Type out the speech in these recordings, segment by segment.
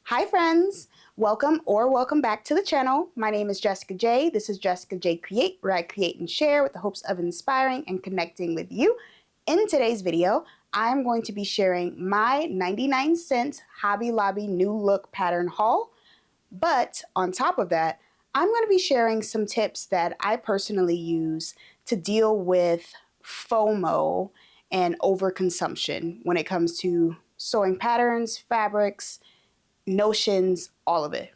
Hi friends, welcome back to the channel. My name is Jessica J. This is Jessica J Create, where I create and share with the hopes of inspiring and connecting with you. In today's video, I'm going to be sharing my 99 cents Hobby Lobby new look pattern haul. But on top of that, I'm going to be sharing some tips that I personally use to deal with FOMO and overconsumption when it comes to sewing patterns, fabrics, notions, all of it.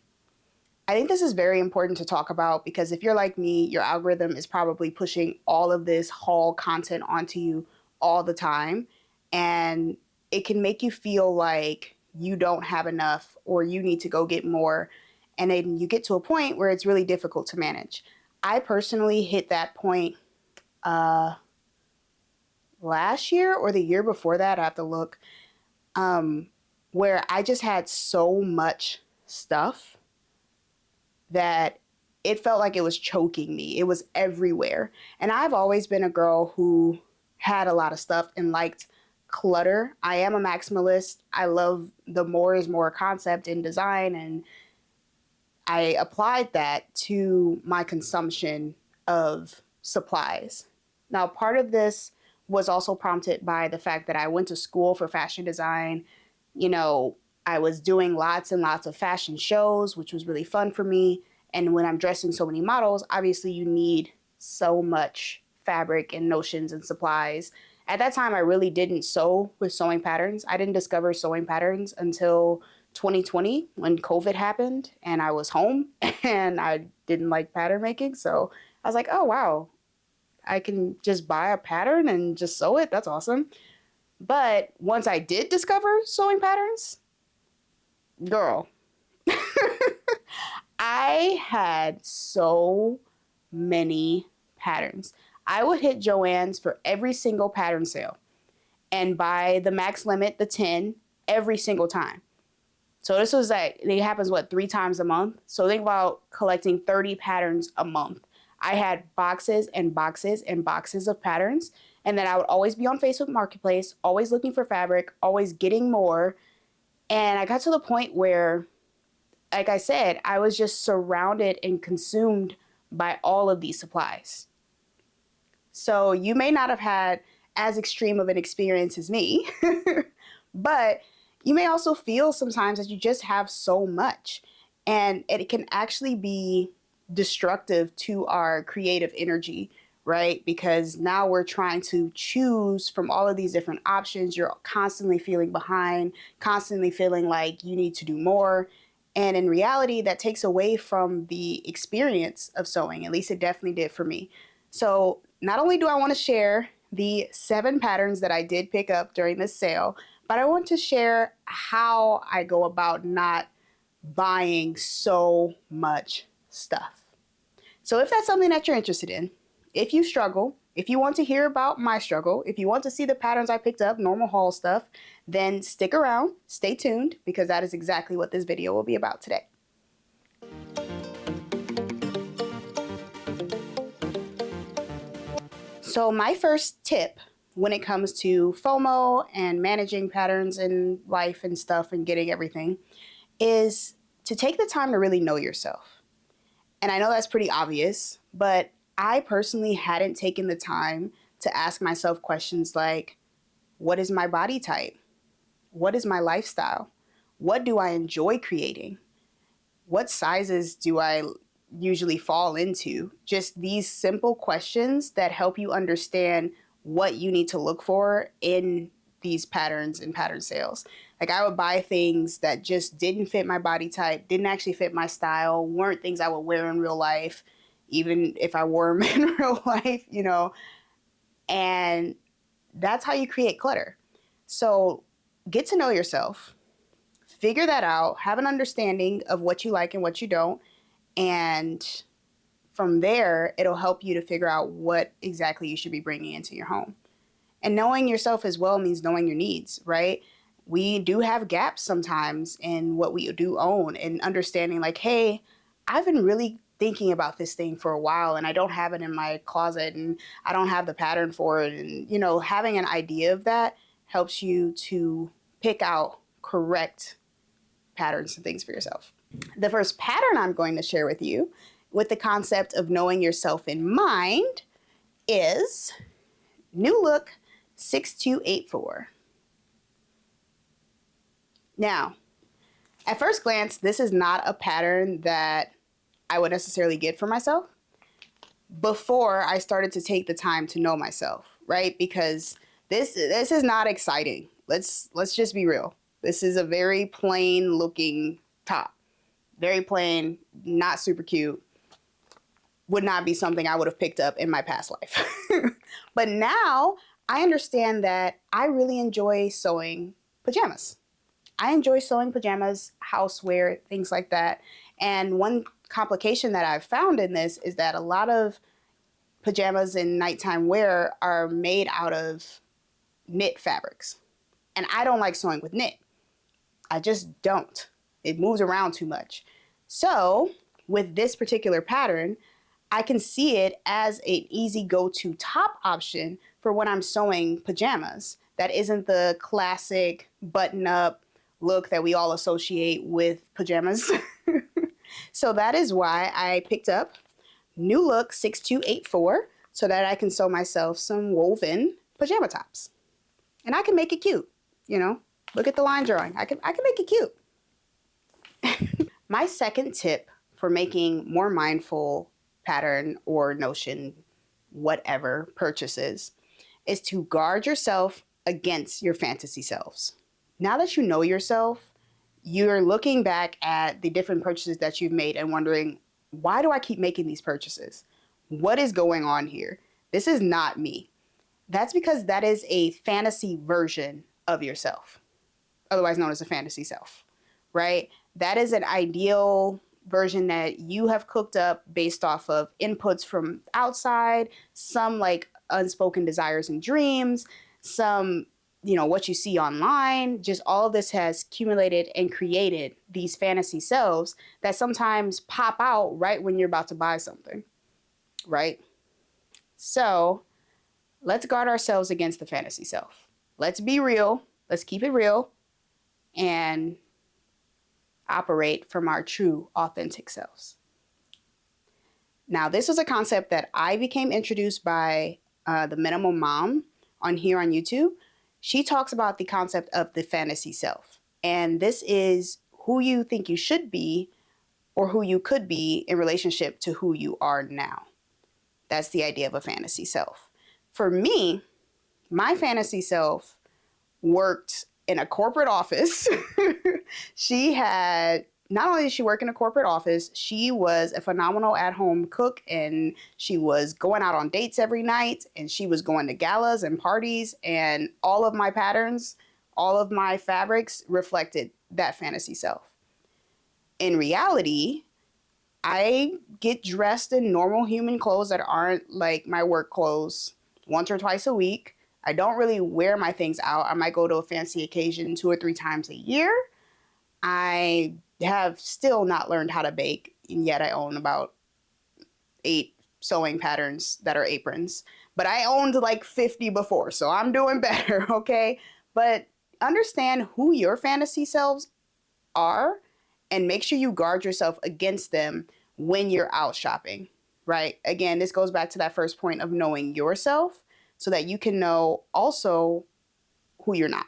I think this is very important to talk about because if you're like me, your algorithm is probably pushing all of this haul content onto you all the time. And it can make you feel like you don't have enough or you need to go get more. And then you get to a point where it's really difficult to manage. I personally hit that point last year or the year before that. I have to look. Where I just had so much stuff that it felt like it was choking me. It was everywhere. And I've always been a girl who had a lot of stuff and liked clutter. I am a maximalist. I love the more is more concept in design, and I applied that to my consumption of supplies. Now, part of this was also prompted by the fact that I went to school for fashion design. I was doing lots and lots of fashion shows, which was really fun for me. And when I'm dressing so many models, obviously you need so much fabric and notions and supplies. At that time, I really didn't sew with sewing patterns. I didn't discover sewing patterns until 2020 when COVID happened and I was home and I didn't like pattern making. So I was like, oh, wow, I can just buy a pattern and just sew it. That's awesome. But once I did discover sewing patterns, girl, I had so many patterns. I would hit Joann's for every single pattern sale and buy the max limit, the 10, every single time. So this was like, it happens, 3 times a month? So think about collecting 30 patterns a month. I had boxes and boxes and boxes of patterns. And then I would always be on Facebook Marketplace, always looking for fabric, always getting more. And I got to the point where, like I said, I was just surrounded and consumed by all of these supplies. So you may not have had as extreme of an experience as me, but you may also feel sometimes that you just have so much. And it can actually be destructive to our creative energy, right? Because now we're trying to choose from all of these different options. You're constantly feeling behind, constantly feeling like you need to do more. And in reality, that takes away from the experience of sewing. At least it definitely did for me. So not only do I want to share the 7 patterns that I did pick up during this sale, but I want to share how I go about not buying so much stuff. So if that's something that you're interested in, if you struggle, if you want to hear about my struggle, if you want to see the patterns I picked up, normal haul stuff, then stick around, stay tuned, because that is exactly what this video will be about today. So my first tip when it comes to FOMO and managing patterns in life and stuff and getting everything is to take the time to really know yourself. And I know that's pretty obvious, but I personally hadn't taken the time to ask myself questions like, what is my body type? What is my lifestyle? What do I enjoy creating? What sizes do I usually fall into? Just these simple questions that help you understand what you need to look for in these patterns and pattern sales. Like I would buy things that just didn't fit my body type, didn't actually fit my style, weren't things I would wear in real life, even if I wore them in real life, and that's how you create clutter. So get to know yourself, figure that out, have an understanding of what you like and what you don't, and from there, it'll help you to figure out what exactly you should be bringing into your home. And knowing yourself as well means knowing your needs, right? We do have gaps sometimes in what we do own, and understanding like, hey, I've been really thinking about this thing for a while and I don't have it in my closet and I don't have the pattern for it. And, having an idea of that helps you to pick out correct patterns and things for yourself. The first pattern I'm going to share with you, with the concept of knowing yourself in mind, is New Look 6284. Now, at first glance, this is not a pattern that I would necessarily get for myself before I started to take the time to know myself, right? Because this is not exciting. Let's just be real. This is a very plain looking top. Very plain, not super cute. Would not be something I would have picked up in my past life. But now I understand that I really enjoy sewing pajamas. I enjoy sewing pajamas, housewear, things like that. And one complication that I've found in this is that a lot of pajamas and nighttime wear are made out of knit fabrics. And I don't like sewing with knit. I just don't. It moves around too much. So with this particular pattern, I can see it as an easy go-to top option for when I'm sewing pajamas. That isn't the classic button-up look that we all associate with pajamas. So that is why I picked up New Look 6284 so that I can sew myself some woven pajama tops. And I can make it cute, you know. Look at the line drawing. I can make it cute. My second tip for making more mindful pattern or notion, whatever, purchases is to guard yourself against your fantasy selves. Now that you know yourself, you're looking back at the different purchases that you've made and wondering, why do I keep making these purchases? What is going on here? This is not me. That's because that is a fantasy version of yourself, otherwise known as a fantasy self, right? That is an ideal version that you have cooked up based off of inputs from outside, some like unspoken desires and dreams, some, you know, what you see online. Just all of this has accumulated and created these fantasy selves that sometimes pop out right when you're about to buy something, right? So let's guard ourselves against the fantasy self. Let's be real. Let's keep it real and operate from our true, authentic selves. Now, this was a concept that I became introduced by the Minimum Mom on here on YouTube. She talks about the concept of the fantasy self. And this is who you think you should be or who you could be in relationship to who you are now. That's the idea of a fantasy self. For me, my fantasy self worked in a corporate office. She had, not only did she work in a corporate office, she was a phenomenal at-home cook, and she was going out on dates every night, and she was going to galas and parties, and all of my patterns, all of my fabrics reflected that fantasy self. In reality, I get dressed in normal human clothes that aren't like my work clothes once or twice a week. I don't really wear my things out. I might go to a fancy occasion 2 or 3 times a year. I have still not learned how to bake, and yet I own about 8 sewing patterns that are aprons. But I owned like 50 before, so I'm doing better, okay? But understand who your fantasy selves are and make sure you guard yourself against them when you're out shopping, right? Again, this goes back to that first point of knowing yourself so that you can know also who you're not.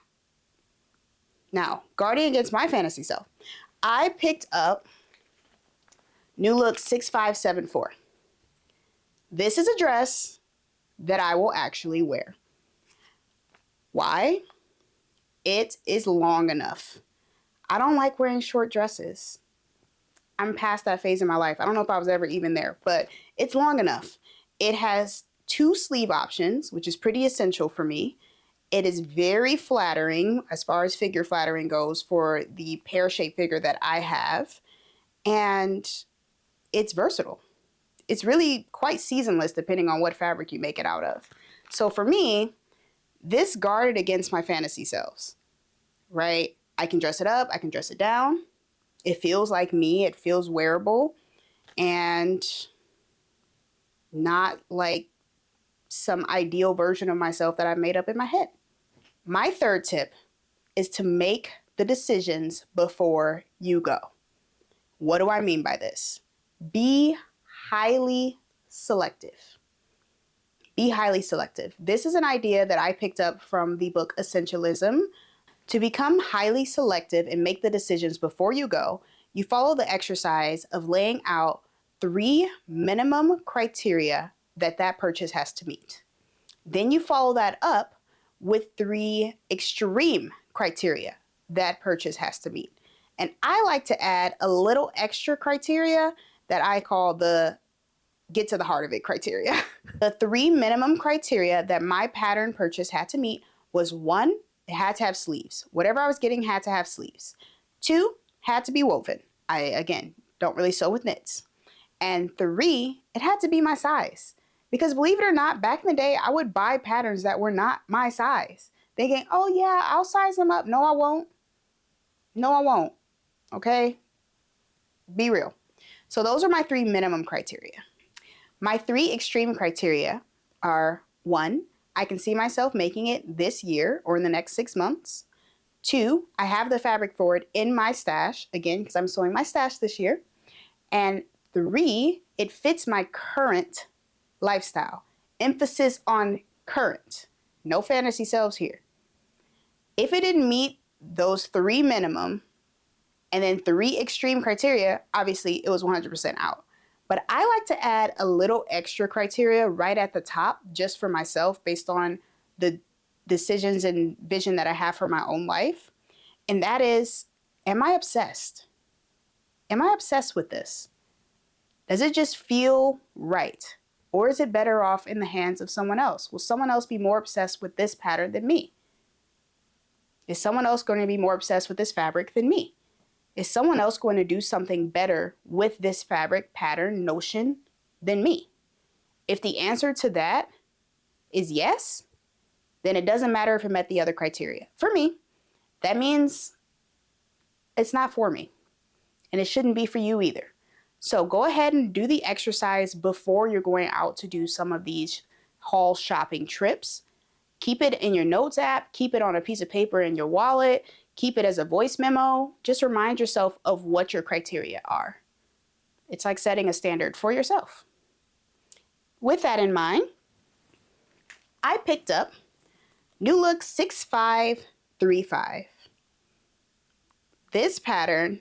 Now, guarding against my fantasy self, I picked up New Look 6574. This is a dress that I will actually wear. Why? It is long enough. I don't like wearing short dresses. I'm past that phase in my life. I don't know if I was ever even there, but it's long enough. It has 2 sleeve options, which is pretty essential for me. It is very flattering as far as figure flattering goes for the pear-shaped figure that I have. And it's versatile. It's really quite seasonless depending on what fabric you make it out of. So for me, this guarded against my fantasy selves, right? I can dress it up. I can dress it down. It feels like me. It feels wearable and not like some ideal version of myself that I made up in my head. My third tip is to make the decisions before you go. What do I mean by this? Be highly selective. Be highly selective. This is an idea that I picked up from the book Essentialism. To become highly selective and make the decisions before you go, you follow the exercise of laying out 3 minimum criteria that purchase has to meet. Then you follow that up with 3 extreme criteria that purchase has to meet. And I like to add a little extra criteria that I call the get to the heart of it criteria. The 3 minimum criteria that my pattern purchase had to meet was 1, it had to have sleeves. Whatever I was getting had to have sleeves. 2, had to be woven. I, again, don't really sew with knits. And 3, it had to be my size. Because believe it or not, back in the day, I would buy patterns that were not my size. Thinking, oh yeah, I'll size them up. No, I won't. No, I won't. Okay? Be real. So those are my 3 minimum criteria. My 3 extreme criteria are 1, I can see myself making it this year or in the next 6 months. 2, I have the fabric for it in my stash, again, because I'm sewing my stash this year. And 3, it fits my current lifestyle. Emphasis on current. No fantasy selves here. If it didn't meet those 3 minimum and then 3 extreme criteria, obviously it was 100% out. But I like to add a little extra criteria right at the top just for myself based on the decisions and vision that I have for my own life. And that is, am I obsessed? Am I obsessed with this? Does it just feel right? Or is it better off in the hands of someone else? Will someone else be more obsessed with this pattern than me? Is someone else going to be more obsessed with this fabric than me? Is someone else going to do something better with this fabric, pattern, notion than me? If the answer to that is yes, then it doesn't matter if it met the other criteria. For me, that means it's not for me. And it shouldn't be for you either. So go ahead and do the exercise before you're going out to do some of these haul shopping trips. Keep it in your notes app. Keep it on a piece of paper in your wallet. Keep it as a voice memo. Just remind yourself of what your criteria are. It's like setting a standard for yourself. With that in mind, I picked up New Look 6535. This pattern,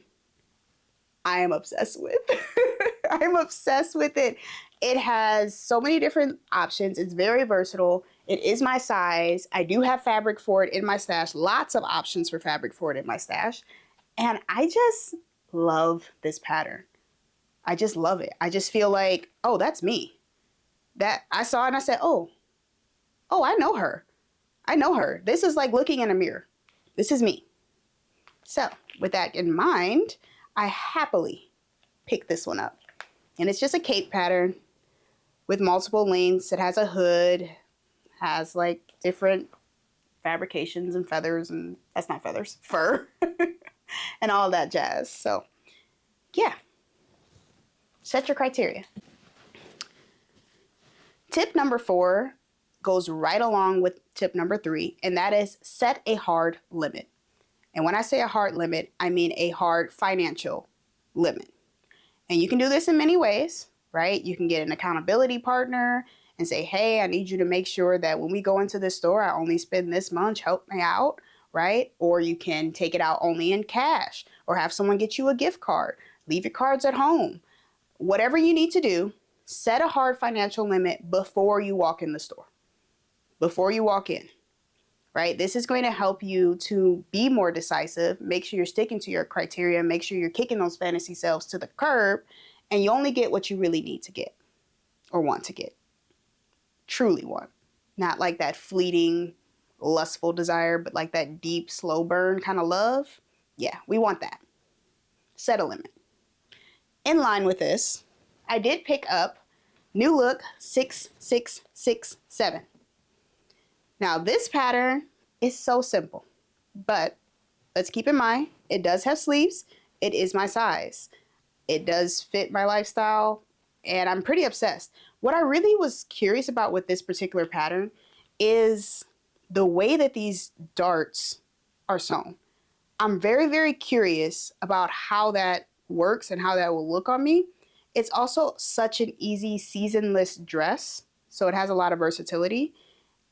I am obsessed with. I'm obsessed with it. It has so many different options. It's very versatile. It is my size. I do have fabric for it in my stash. Lots of options for fabric for it in my stash. And I just love this pattern. I just love it. I just feel like, oh, that's me. That I saw it and I said, oh, I know her. I know her. This is like looking in a mirror. This is me. So with that in mind, I happily picked this one up. And it's just a cape pattern with multiple lengths. It has a hood, has like different fabrications and feathers, and that's not feathers, fur, and all that jazz. So yeah, set your criteria. Tip number 4 goes right along with tip number 3, and that is set a hard limit. And when I say a hard limit, I mean a hard financial limit. And you can do this in many ways, right? You can get an accountability partner and say, hey, I need you to make sure that when we go into this store, I only spend this much, help me out, right? Or you can take it out only in cash or have someone get you a gift card, leave your cards at home. Whatever you need to do, set a hard financial limit before you walk in the store, before you walk in, right? This is going to help you to be more decisive, make sure you're sticking to your criteria, make sure you're kicking those fantasy selves to the curb, and you only get what you really need to get or want to get. Truly want. Not like that fleeting, lustful desire, but like that deep, slow burn kind of love. Yeah, we want that. Set a limit. In line with this, I did pick up New Look 6667. Now this pattern is so simple, but let's keep in mind, it does have sleeves. It is my size. It does fit my lifestyle, and I'm pretty obsessed. What I really was curious about with this particular pattern is the way that these darts are sewn. I'm very, very curious about how that works and how that will look on me. It's also such an easy seasonless dress, so it has a lot of versatility,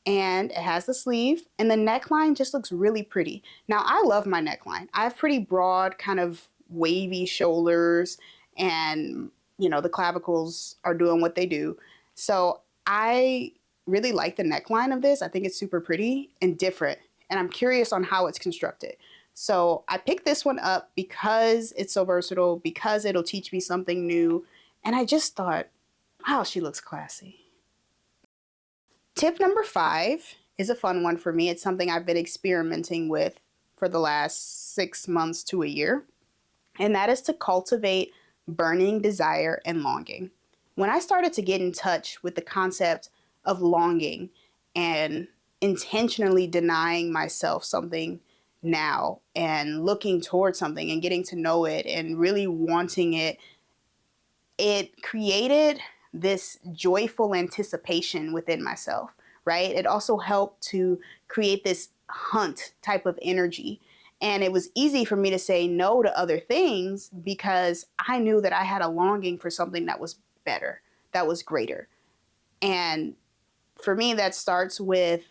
and it has the sleeve, and the neckline just looks really pretty. Now, I love my neckline. I have pretty broad, kind of wavy shoulders, and the clavicles are doing what they do. So I really like the neckline of this. I think it's super pretty and different, and I'm curious on how it's constructed. So I picked this one up because it's so versatile, because it'll teach me something new, and I just thought, wow, she looks classy. Tip number 5 is a fun one for me. It's something I've been experimenting with for the last 6 months to a year, and that is to cultivate burning desire and longing. When I started to get in touch with the concept of longing and intentionally denying myself something now and looking towards something and getting to know it and really wanting it, it created this joyful anticipation within myself, right? It also helped to create this hunt type of energy. And it was easy for me to say no to other things because I knew that I had a longing for something that was better, that was greater. And for me, that starts with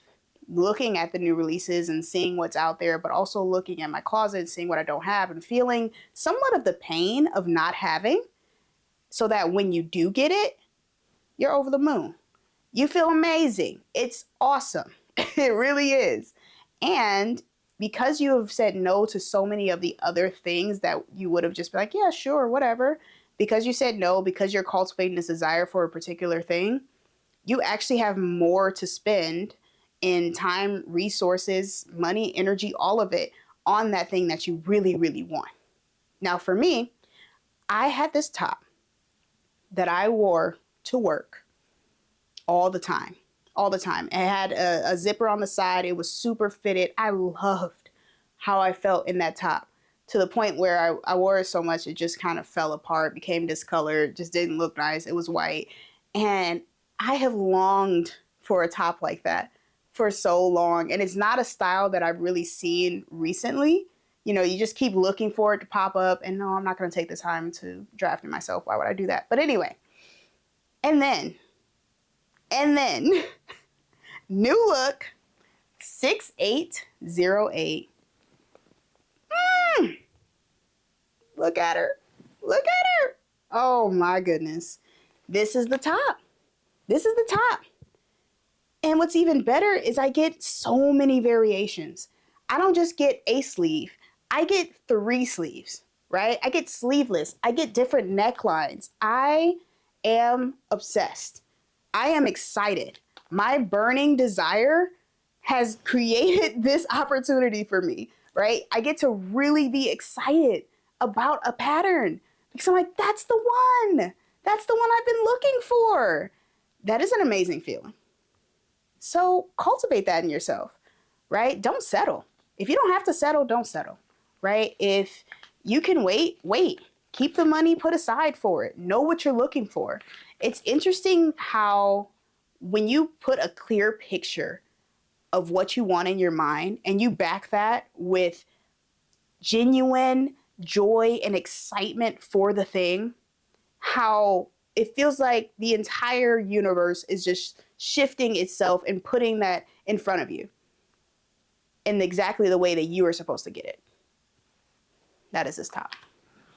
looking at the new releases and seeing what's out there, but also looking at my closet and seeing what I don't have and feeling somewhat of the pain of not having, so that when you do get it, you're over the moon. You feel amazing. It's awesome. It really is. And because you have said no to so many of the other things that you would have just been like, yeah, sure, whatever. Because you said no, because you're cultivating this desire for a particular thing, you actually have more to spend in time, resources, money, energy, all of it on that thing that you really, really want. Now, for me, I had this top that I wore to work all the time, all the time. It had a zipper on the side. It was super fitted. I loved how I felt in that top, to the point where I wore it so much it just kind of fell apart, became discolored, just didn't look nice. It was white. And I have longed for a top like that for so long. And it's not a style that I've really seen recently. You just keep looking for it to pop up, and no, I'm not going to take the time to draft it myself. Why would I do that? But anyway, and then, new look, 6808. Look at her. Look at her. Oh my goodness. This is the top. This is the top. And what's even better is I get so many variations. I don't just get a sleeve. I get 3 sleeves, right? I get sleeveless. I get different necklines. I am obsessed. I am excited. My burning desire has created this opportunity for me, right? I get to really be excited about a pattern because I'm like, that's the one. That's the one I've been looking for. That is an amazing feeling. So cultivate that in yourself, right? Don't settle. If you don't have to settle, don't settle, right? If you can wait, wait. Keep the money put aside for it. Know what you're looking for. It's interesting how when you put a clear picture of what you want in your mind and you back that with genuine joy and excitement for the thing, how it feels like the entire universe is just shifting itself and putting that in front of you in exactly the way that you are supposed to get it. That is this top.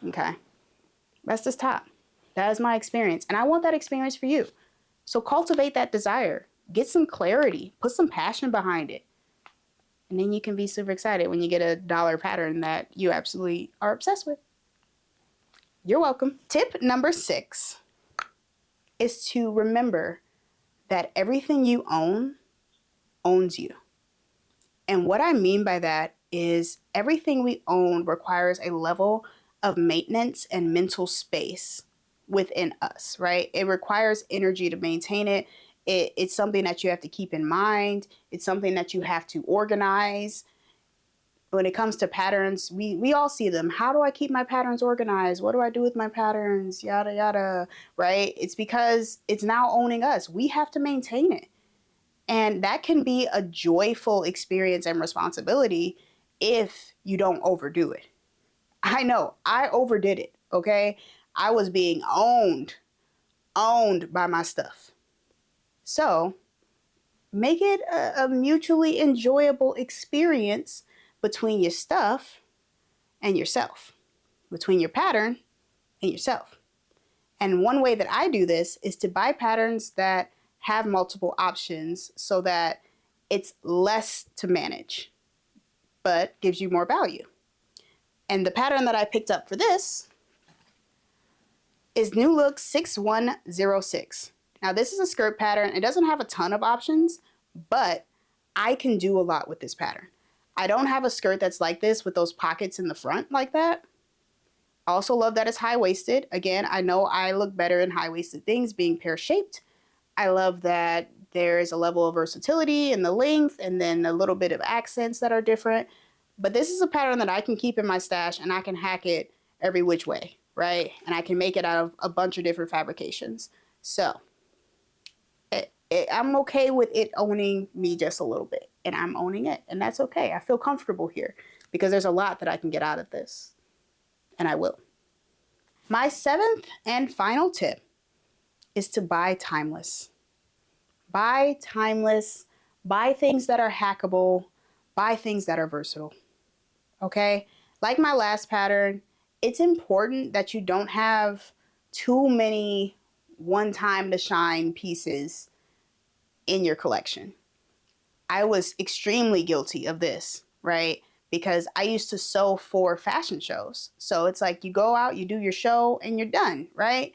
Okay? That's this top. That is my experience. And I want that experience for you. So cultivate that desire. Get some clarity. Put some passion behind it. And then you can be super excited when you get a dollar pattern that you absolutely are obsessed with. You're welcome. Tip number 6 is to remember that everything you own owns you. And what I mean by that is everything we own requires a level of maintenance and mental space within us, right? It requires energy to maintain it. It's something that you have to keep in mind. It's something that you have to organize. When it comes to patterns, we all see them. How do I keep my patterns organized? What do I do with my patterns? Yada, yada, right? It's because it's now owning us. We have to maintain it. And that can be a joyful experience and responsibility if you don't overdo it. I know, I overdid it, okay? I was being owned by my stuff. So make it a mutually enjoyable experience between your stuff and yourself, between your pattern and yourself. And one way that I do this is to buy patterns that have multiple options so that it's less to manage, but gives you more value. And the pattern that I picked up for this is New Look 6106. Now this is a skirt pattern. It doesn't have a ton of options, but I can do a lot with this pattern. I don't have a skirt that's like this with those pockets in the front like that. I also love that it's high-waisted. Again, I know I look better in high-waisted things being pear-shaped. I love that there is a level of versatility in the length and then a little bit of accents that are different. But this is a pattern that I can keep in my stash and I can hack it every which way, right? And I can make it out of a bunch of different fabrications. So I'm okay with it owning me just a little bit, and I'm owning it, and that's okay. I feel comfortable here because there's a lot that I can get out of this, and I will. My 7th and final tip is to buy timeless. Buy timeless, buy things that are hackable, buy things that are versatile, okay? Like my last pattern, it's important that you don't have too many one-time to shine pieces in your collection. I was extremely guilty of this, right? Because I used to sew for fashion shows. So it's like you go out, you do your show, and you're done, right?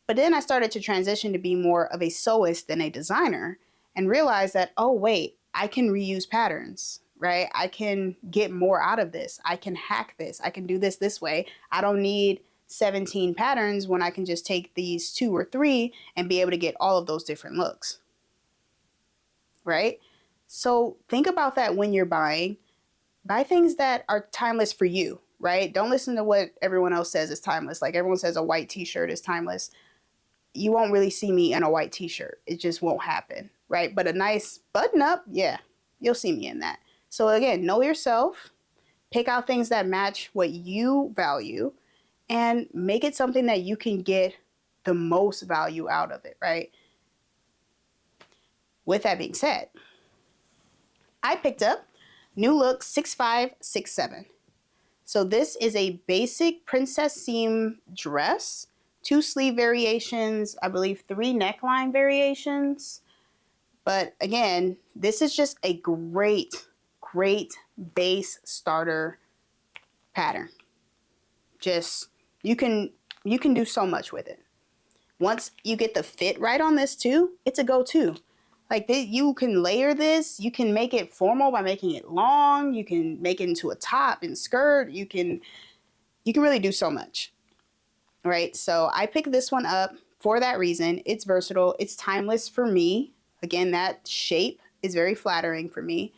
But then I started to transition to be more of a sewist than a designer and realized that, oh, wait, I can reuse patterns, right? I can get more out of this. I can hack this. I can do this way. I don't need 17 patterns when I can just take these 2 or 3 and be able to get all of those different looks. Right? So think about that when you're buying. Buy things that are timeless for you, right? Don't listen to what everyone else says is timeless. Like everyone says a white t-shirt is timeless. You won't really see me in a white t-shirt. It just won't happen, right? But a nice button up, yeah, you'll see me in that. So again, know yourself, pick out things that match what you value, and make it something that you can get the most value out of it, right? With that being said, I picked up New Look 6567. So this is a basic princess seam dress, 2 sleeve variations, I believe 3 neckline variations. But again, this is just a great base starter pattern. Just, you can do so much with it. Once you get the fit right on this too, it's a go-to. Like you can layer this, you can make it formal by making it long, you can make it into a top and skirt, you can really do so much, right? So I picked this one up for that reason. It's versatile, it's timeless for me. Again, that shape is very flattering for me,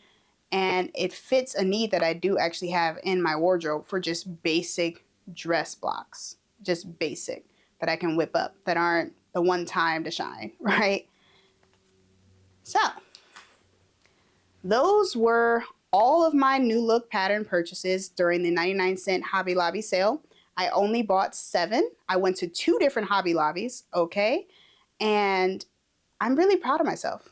and it fits a need that I do actually have in my wardrobe for just basic dress blocks, just basic, that I can whip up, that aren't the one time to shine, right? So, those were all of my New Look pattern purchases during the 99-cent Hobby Lobby sale. I only bought 7. I went to 2 different Hobby Lobbies, okay? And I'm really proud of myself.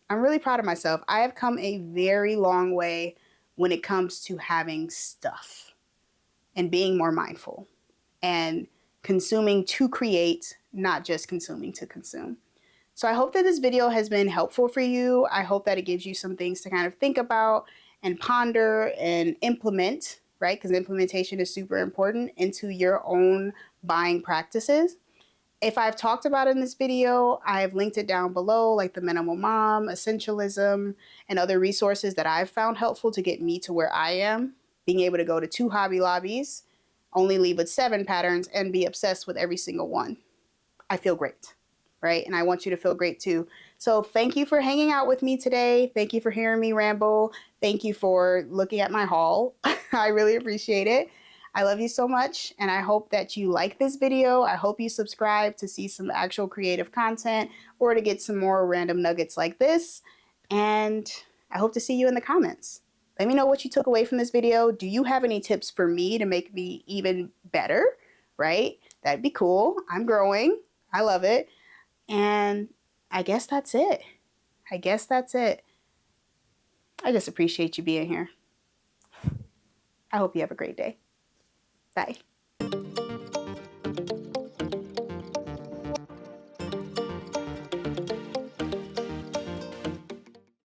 I'm really proud of myself. I have come a very long way when it comes to having stuff and being more mindful and consuming to create, not just consuming to consume. So I hope that this video has been helpful for you. I hope that it gives you some things to kind of think about and ponder and implement, right? Because implementation is super important into your own buying practices. If I've talked about it in this video, I've linked it down below, like the Minimal Mom, Essentialism, and other resources that I've found helpful to get me to where I am. Being able to go to 2 Hobby Lobbies, only leave with 7 patterns, and be obsessed with every single one. I feel great. Right? And I want you to feel great too. So thank you for hanging out with me today. Thank you for hearing me ramble. Thank you for looking at my haul. I really appreciate it. I love you so much, and I hope that you like this video. I hope you subscribe to see some actual creative content or to get some more random nuggets like this. And I hope to see you in the comments. Let me know what you took away from this video. Do you have any tips for me to make me even better? Right? That'd be cool. I'm growing. I love it. And I guess that's it. I just appreciate you being here. I hope you have a great day. Bye.